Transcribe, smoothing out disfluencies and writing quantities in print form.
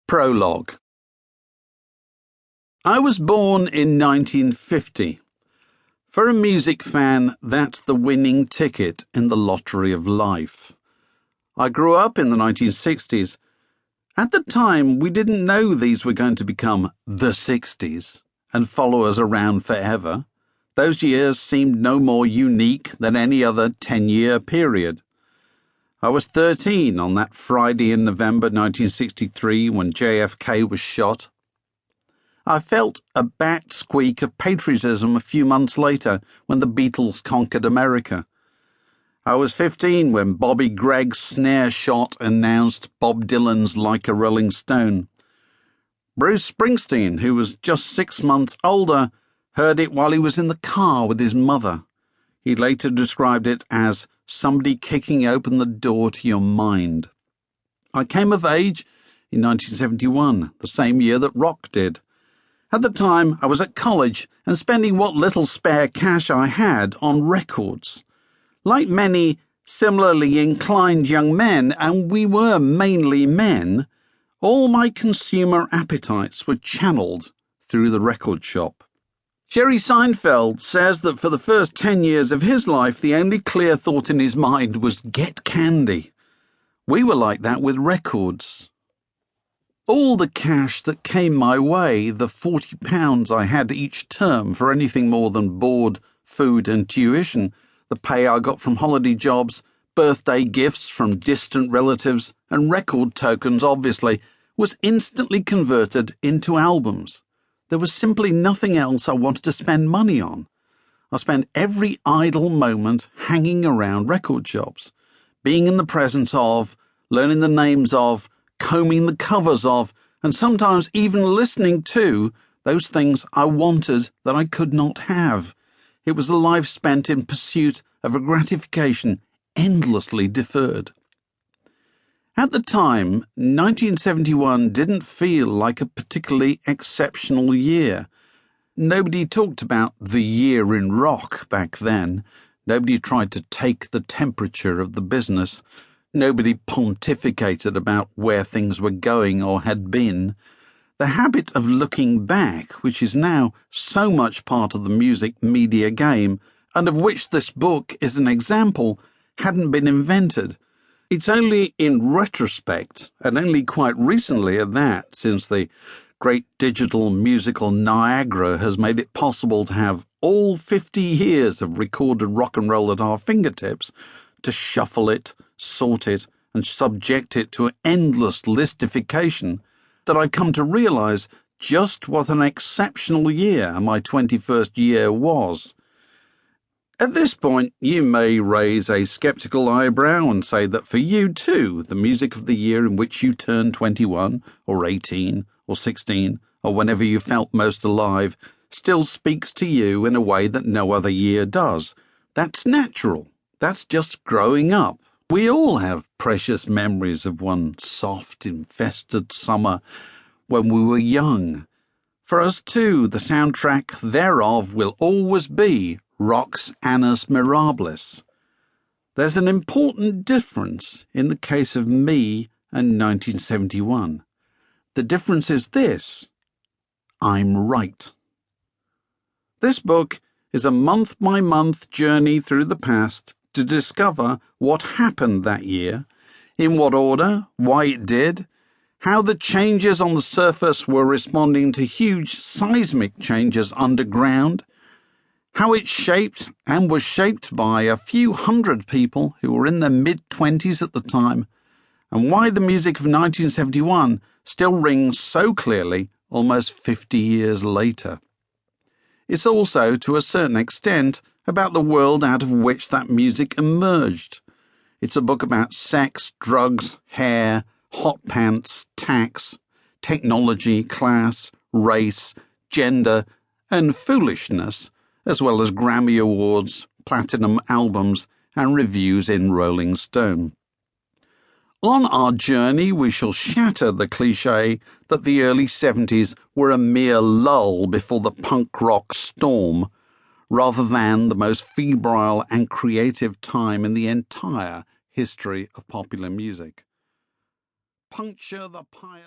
Prologue. I was born in 1950. For a music fan, that's the winning ticket in the lottery of life. I grew up in the 1960s. At the time, we didn't know these were going to become the 60s and follow us around forever. Those years seemed no more unique than any other 10-year period. I was 13 on that Friday in November 1963 when JFK was shot. I felt a bat squeak of patriotism a few months later when the Beatles conquered America. I was 15 when Bobby Gregg's snare shot announced Bob Dylan's Like a Rolling Stone. Bruce Springsteen, who was just 6 months older, heard it while he was in the car with his mother. He later described it as somebody kicking open the door to your mind. I came of age in 1971, the same year that rock did. At the time, I was at college and spending what little spare cash I had on records. Like many similarly inclined young men, and we were mainly men, all my consumer appetites were channeled through the record shop. Jerry Seinfeld says that for the first 10 years of his life, the only clear thought in his mind was get candy. We were like that with records. All the cash that came my way, the £40 I had each term for anything more than board, food and tuition, the pay I got from holiday jobs, birthday gifts from distant relatives, and record tokens, obviously, was instantly converted into albums. There was simply nothing else I wanted to spend money on. I spent every idle moment hanging around record shops, being in the presence of, learning the names of, combing the covers of, and sometimes even listening to those things I wanted that I could not have. It was a life spent in pursuit of a gratification endlessly deferred. At the time, 1971 didn't feel like a particularly exceptional year. Nobody talked about the year in rock back then. Nobody tried to take the temperature of the business. Nobody pontificated about where things were going or had been. The habit of looking back, which is now so much part of the music media game, and of which this book is an example, hadn't been invented. It's only in retrospect, and only quite recently at that, since the great digital musical Niagara has made it possible to have all 50 years of recorded rock and roll at our fingertips, to shuffle it, sort it, and subject it to endless listification, that I've come to realise just what an exceptional year my 21st year was. At this point, you may raise a sceptical eyebrow and say that for you too, the music of the year in which you turned 21 or 18 or 16 or whenever you felt most alive still speaks to you in a way that no other year does. That's natural. That's just growing up. We all have precious memories of one soft, infested summer when we were young. For us too, the soundtrack thereof will always be rock's annus mirabilis. There's an important difference in the case of me and 1971. The difference is this: I'm right. This book is a month-by-month journey through the past to discover what happened that year, in what order, why it did, how the changes on the surface were responding to huge seismic changes underground, how it shaped and was shaped by a few hundred people who were in their mid-20s at the time, and why the music of 1971 still rings so clearly almost 50 years later. It's also, to a certain extent, about the world out of which that music emerged. It's a book about sex, drugs, hair, hot pants, tax, technology, class, race, gender, and foolishness, as well as Grammy Awards, platinum albums, and reviews in Rolling Stone. On our journey, we shall shatter the cliché that the early 70s were a mere lull before the punk rock storm, rather than the most febrile and creative time in the entire history of popular music. Puncture the pious